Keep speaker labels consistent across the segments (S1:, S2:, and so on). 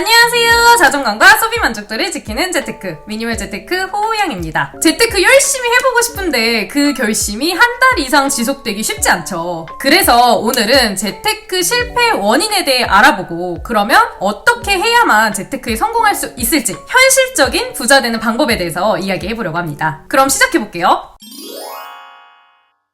S1: 안녕하세요. 자존감과 소비 만족도를 지키는 재테크 미니멀 재테크 호우양입니다. 재테크 열심히 해보고 싶은데 그 결심이 한 달 이상 지속되기 쉽지 않죠. 그래서 오늘은 재테크 실패 원인에 대해 알아보고, 그러면 어떻게 해야만 재테크에 성공할 수 있을지 현실적인 부자 되는 방법에 대해서 이야기해보려고 합니다. 그럼 시작해볼게요.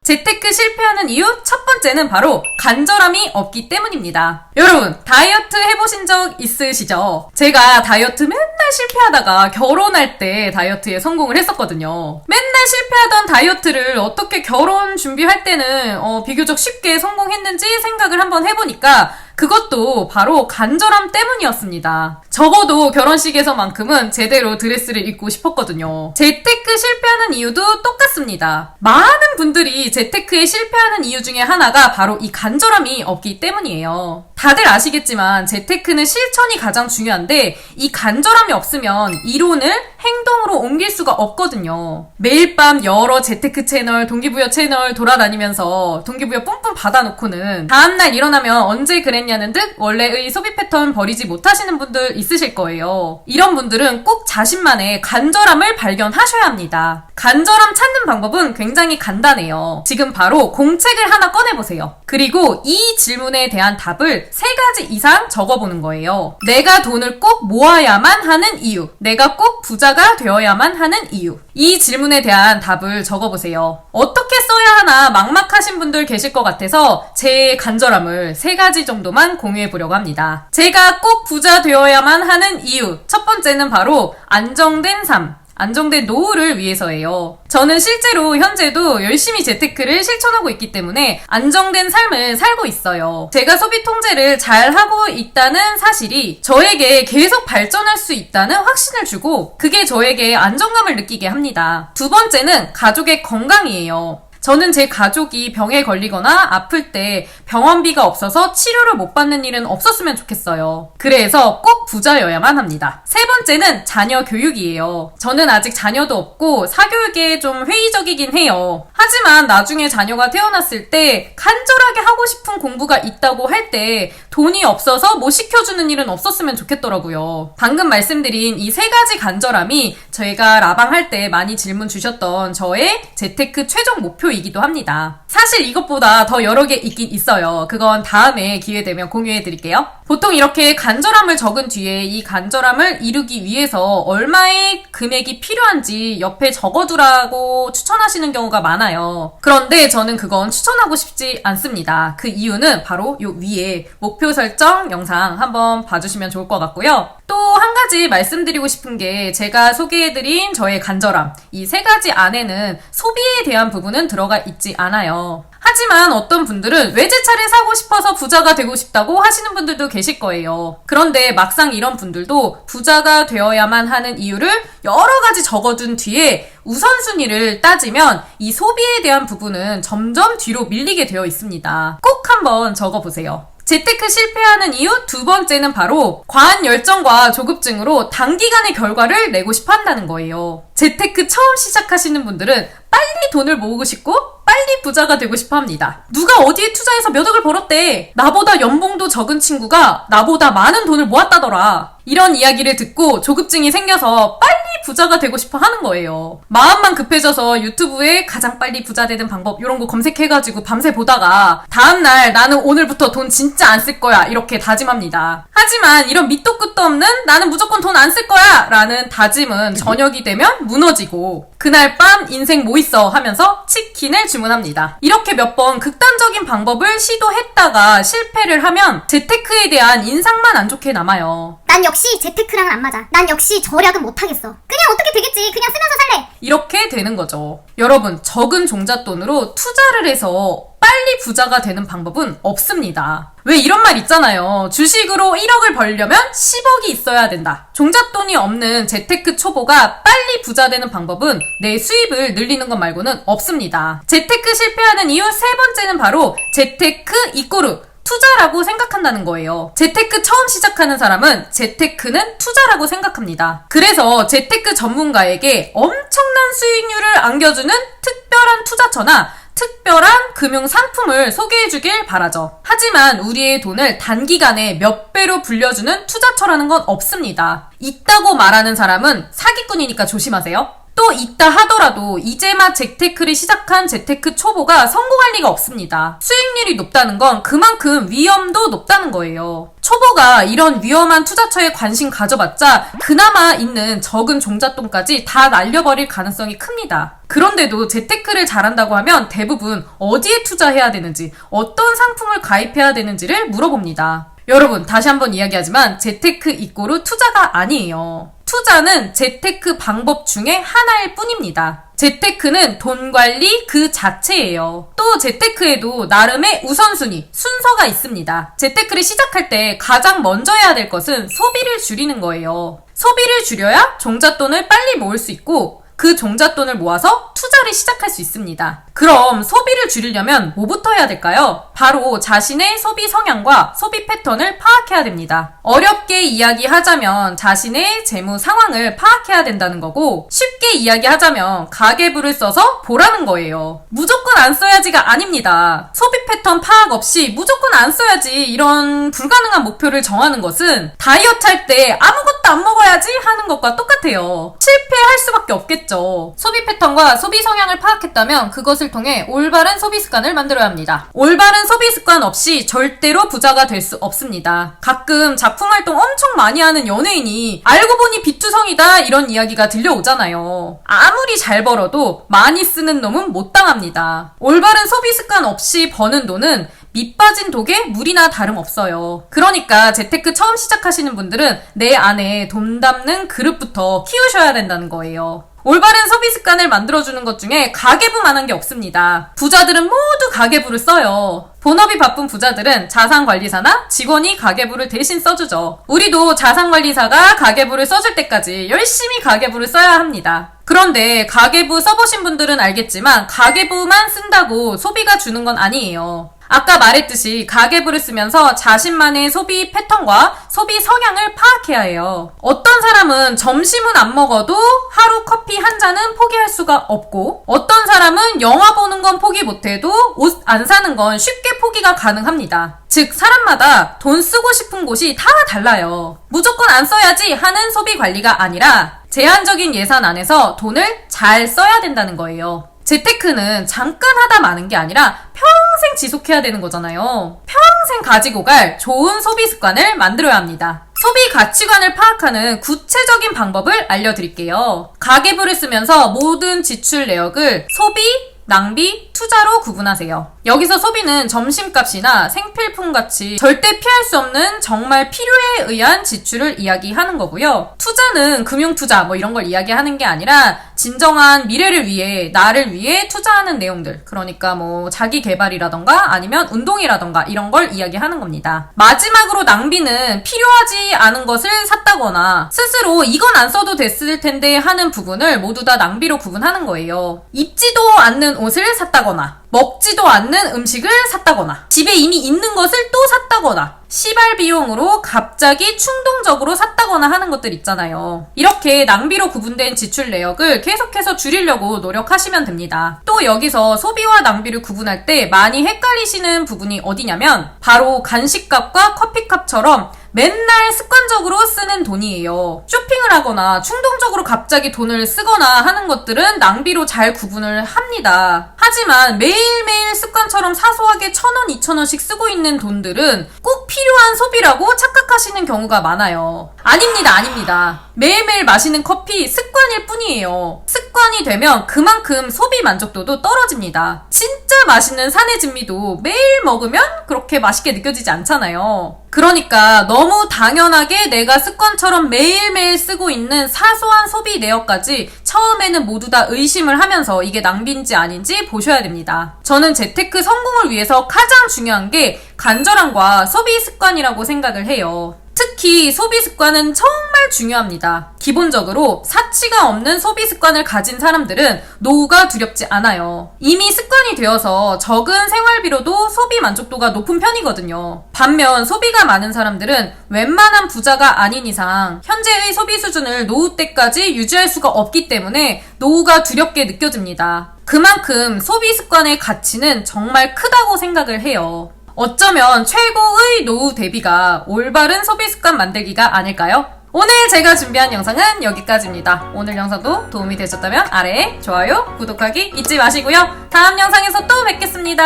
S1: 재테크 실패하는 이유 첫 번째는 바로 간절함이 없기 때문입니다. 여러분, 다이어트 해보신 적 있으시죠? 제가 다이어트 맨날 실패하다가 결혼할 때 다이어트에 성공을 했었거든요. 맨날 실패하던 다이어트를 어떻게 결혼 준비할 때는 비교적 쉽게 성공했는지 생각을 한번 해보니까 그것도 바로 간절함 때문이었습니다. 적어도 결혼식에서만큼은 제대로 드레스를 입고 싶었거든요. 재테크 실패하는 이유도 똑같습니다. 많은 분들이 재테크에 실패하는 이유 중에 하나가 바로 이 간절함이 없기 때문이에요. 다들 아시겠지만 재테크는 실천이 가장 중요한데 이 간절함이 없으면 이론을 행동으로 옮길 수가 없거든요. 매일 밤 여러 재테크 채널, 동기부여 채널 돌아다니면서 동기부여 뿜뿜 받아놓고는 다음날 일어나면 언제 그랬냐는 듯 원래의 소비 패턴 버리지 못하시는 분들 있으실 거예요. 이런 분들은 꼭 자신만의 간절함을 발견하셔야 합니다. 간절함 찾는 방법은 굉장히 간단해요. 지금 바로 공책을 하나 꺼내보세요. 그리고 이 질문에 대한 답을 3가지 이상 적어보는 거예요. 내가 돈을 꼭 모아야만 하는 이유, 내가 꼭 부자가 되어야만 하는 이유. 이 질문에 대한 답을 적어보세요. 어떻게 써야 하나 막막하신 분들 계실 것 같아서 제 간절함을 3가지 정도만 공유해보려고 합니다. 제가 꼭 부자 되어야만 하는 이유 첫 번째는 바로 안정된 삶, 안정된 노후를 위해서예요. 저는 실제로 현재도 열심히 재테크를 실천하고 있기 때문에 안정된 삶을 살고 있어요. 제가 소비 통제를 잘 하고 있다는 사실이 저에게 계속 발전할 수 있다는 확신을 주고, 그게 저에게 안정감을 느끼게 합니다. 두 번째는 가족의 건강이에요. 저는 제 가족이 병에 걸리거나 아플 때 병원비가 없어서 치료를 못 받는 일은 없었으면 좋겠어요. 그래서 꼭 부자여야만 합니다. 세 번째는 자녀 교육이에요. 저는 아직 자녀도 없고 사교육에 좀 회의적이긴 해요. 하지만 나중에 자녀가 태어났을 때 간절하게 하고 싶은 공부가 있다고 할 때 돈이 없어서 못 시켜주는 일은 없었으면 좋겠더라고요. 방금 말씀드린 이 3가지 간절함이 저희가 라방할 때 많이 질문 주셨던 저의 재테크 최종 목표이기도 합니다. 사실 이것보다 더 여러 개 있긴 있어요. 그건 다음에 기회 되면 공유해 드릴게요. 보통 이렇게 간절함을 적은 뒤에 이 간절함을 이루기 위해서 얼마의 금액이 필요한지 옆에 적어두라고 추천하시는 경우가 많아요. 그런데 저는 그건 추천하고 싶지 않습니다. 그 이유는 바로 요 위에 목표 설정 영상 한번 봐주시면 좋을 것 같고요. 또 한 가지 말씀드리고 싶은 게, 제가 소개해드린 저의 간절함, 이 3가지 안에는 소비에 대한 부분은 들어가 있지 않아요. 하지만 어떤 분들은 외제차를 사고 싶어서 부자가 되고 싶다고 하시는 분들도 계실 거예요. 그런데 막상 이런 분들도 부자가 되어야만 하는 이유를 여러 가지 적어둔 뒤에 우선순위를 따지면 이 소비에 대한 부분은 점점 뒤로 밀리게 되어 있습니다. 꼭 한번 적어보세요. 재테크 실패하는 이유 두 번째는 바로 과한 열정과 조급증으로 단기간의 결과를 내고 싶어 한다는 거예요. 재테크 처음 시작하시는 분들은 빨리 돈을 모으고 싶고 빨리 부자가 되고 싶어 합니다. 누가 어디에 투자해서 몇 억을 벌었대. 나보다 연봉도 적은 친구가 나보다 많은 돈을 모았다더라. 이런 이야기를 듣고 조급증이 생겨서 빨리 부자가 되고 싶어 하는 거예요. 마음만 급해져서 유튜브에 가장 빨리 부자 되는 방법 이런 거 검색해가지고 밤새 보다가 다음날 나는 오늘부터 돈 진짜 안 쓸 거야 이렇게 다짐합니다. 하지만 이런 밑도 끝도 없는 나는 무조건 돈 안 쓸 거야 라는 다짐은 저녁이 되면 무너지고 그날 밤 인생 뭐 있어 하면서 치킨을 주문합니다. 이렇게 몇 번 극단적인 방법을 시도했다가 실패를 하면 재테크에 대한 인상만 안 좋게 남아요.
S2: 난 역시 재테크랑은 안 맞아. 난 역시 절약은 못하겠어. 그냥 어떻게 되겠지. 그냥 쓰면서 살래.
S1: 이렇게 되는 거죠. 여러분, 적은 종잣돈으로 투자를 해서 빨리 부자가 되는 방법은 없습니다. 왜 이런 말 있잖아요. 주식으로 1억을 벌려면 10억이 있어야 된다. 종잣돈이 없는 재테크 초보가 빨리 부자 되는 방법은 내 수입을 늘리는 것 말고는 없습니다. 재테크 실패하는 이유 세 번째는 바로 재테크 이꼬르 투자라고 생각한다는 거예요. 재테크 처음 시작하는 사람은 재테크는 투자라고 생각합니다. 그래서 재테크 전문가에게 엄청난 수익률을 안겨주는 특별한 투자처나 특별한 금융 상품을 소개해주길 바라죠. 하지만 우리의 돈을 단기간에 몇 배로 불려주는 투자처라는 건 없습니다. 있다고 말하는 사람은 사기꾼이니까 조심하세요. 또 있다 하더라도 이제 막 재테크를 시작한 재테크 초보가 성공할 리가 없습니다. 수익률이 높다는 건 그만큼 위험도 높다는 거예요. 초보가 이런 위험한 투자처에 관심 가져봤자 그나마 있는 적은 종잣돈까지 다 날려버릴 가능성이 큽니다. 그런데도 재테크를 잘한다고 하면 대부분 어디에 투자해야 되는지, 어떤 상품을 가입해야 되는지를 물어봅니다. 여러분, 다시 한번 이야기하지만 재테크 이꼬르 투자가 아니에요. 투자는 재테크 방법 중에 하나일 뿐입니다. 재테크는 돈 관리 그 자체예요. 또 재테크에도 나름의 우선순위, 순서가 있습니다. 재테크를 시작할 때 가장 먼저 해야 될 것은 소비를 줄이는 거예요. 소비를 줄여야 종잣돈을 빨리 모을 수 있고 그 종잣돈을 모아서 투자를 시작할 수 있습니다. 그럼 소비를 줄이려면 뭐부터 해야 될까요? 바로 자신의 소비 성향과 소비 패턴을 파악해야 됩니다. 어렵게 이야기하자면 자신의 재무 상황을 파악해야 된다는 거고, 쉽게 이야기하자면 가계부를 써서 보라는 거예요. 무조건 안 써야지가 아닙니다. 소비 패턴 파악 없이 무조건 안 써야지 이런 불가능한 목표를 정하는 것은 다이어트 할 때 아무것도 안 먹어야지 하는 것과 똑같아요. 실패할 수밖에 없겠죠. 소비 패턴과 소비 성향을 파악했다면 그것을 통해 올바른 소비 습관을 만들어야 합니다. 올바른 소비 습관 없이 절대로 부자가 될 수 없습니다. 가끔 작품 활동 엄청 많이 하는 연예인이 알고 보니 비투성이다 이런 이야기가 들려오잖아요. 아무리 잘 벌어도 많이 쓰는 놈은 못 당합니다. 올바른 소비 습관 없이 버는 돈은 밑 빠진 독에 물이나 다름없어요. 그러니까 재테크 처음 시작하시는 분들은 내 안에 돈 담는 그릇부터 키우셔야 된다는 거예요. 올바른 소비 습관을 만들어주는 것 중에 가계부만한 게 없습니다. 부자들은 모두 가계부를 써요. 본업이 바쁜 부자들은 자산관리사나 직원이 가계부를 대신 써주죠. 우리도 자산관리사가 가계부를 써줄 때까지 열심히 가계부를 써야 합니다. 그런데 가계부 써보신 분들은 알겠지만 가계부만 쓴다고 소비가 주는 건 아니에요. 아까 말했듯이 가계부를 쓰면서 자신만의 소비 패턴과 소비 성향을 파악해야 해요. 어떤 사람은 점심은 안 먹어도 하루 커피 한 잔은 포기할 수가 없고, 어떤 사람은 영화 보는 건 포기 못해도 옷 안 사는 건 쉽게 포기가 가능합니다. 즉 사람마다 돈 쓰고 싶은 곳이 다 달라요. 무조건 안 써야지 하는 소비 관리가 아니라 제한적인 예산 안에서 돈을 잘 써야 된다는 거예요. 재테크는 잠깐 하다 마는 게 아니라 평생 지속해야 되는 거잖아요. 평생 가지고 갈 좋은 소비 습관을 만들어야 합니다. 소비 가치관을 파악하는 구체적인 방법을 알려드릴게요. 가계부를 쓰면서 모든 지출 내역을 소비, 낭비, 투자로 구분하세요. 여기서 소비는 점심값이나 생필품 같이 절대 피할 수 없는 정말 필요에 의한 지출을 이야기하는 거고요. 투자는 금융투자 뭐 이런 걸 이야기하는 게 아니라 진정한 미래를 위해, 나를 위해 투자하는 내용들, 그러니까 뭐 자기 개발이라던가 아니면 운동이라던가 이런 걸 이야기하는 겁니다. 마지막으로 낭비는 필요하지 않은 것을 샀다거나 스스로 이건 안 써도 됐을 텐데 하는 부분을 모두 다 낭비로 구분하는 거예요. 입지도 않는 옷을 샀다거나 먹지도 않는 음식을 샀다거나 집에 이미 있는 것을 또 샀다거나 시발 비용으로 갑자기 충동적으로 샀다거나 하는 것들 있잖아요. 이렇게 낭비로 구분된 지출 내역을 계속해서 줄이려고 노력하시면 됩니다. 또 여기서 소비와 낭비를 구분할 때 많이 헷갈리시는 부분이 어디냐면 바로 간식값과 커피값처럼 맨날 습관적으로 쓰는 돈이에요. 쇼핑을 하거나 충동적으로 갑자기 돈을 쓰거나 하는 것들은 낭비로 잘 구분을 합니다. 하지만 매일매일 습관처럼 사소하게 1,000원, 2,000원씩 쓰고 있는 돈들은 꼭 필요한 소비라고 착각하시는 경우가 많아요. 아닙니다. 매일매일 마시는 커피 습관일 뿐이에요. 습관이 되면 그만큼 소비 만족도도 떨어집니다. 진짜 맛있는 사내 진미도 매일 먹으면 그렇게 맛있게 느껴지지 않잖아요. 그러니까 너무 당연하게 내가 습관처럼 매일매일 쓰고 있는 사소한 소비 내역까지 처음에는 모두 다 의심을 하면서 이게 낭비인지 아닌지 보셔야 됩니다. 저는 재테크 성공을 위해서 가장 중요한 게 간절함과 소비 습관이라고 생각을 해요. 특히 소비 습관은 정말 중요합니다. 기본적으로 사치가 없는 소비 습관을 가진 사람들은 노후가 두렵지 않아요. 이미 습관이 되어서 적은 생활비로도 소비 만족도가 높은 편이거든요. 반면 소비가 많은 사람들은 웬만한 부자가 아닌 이상 현재의 소비 수준을 노후 때까지 유지할 수가 없기 때문에 노후가 두렵게 느껴집니다. 그만큼 소비 습관의 가치는 정말 크다고 생각을 해요. 어쩌면 최고의 노후 대비가 올바른 소비 습관 만들기가 아닐까요? 오늘 제가 준비한 영상은 여기까지입니다. 오늘 영상도 도움이 되셨다면 아래에 좋아요, 구독하기 잊지 마시고요. 다음 영상에서 또 뵙겠습니다.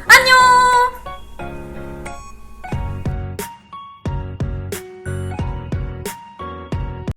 S1: 안녕!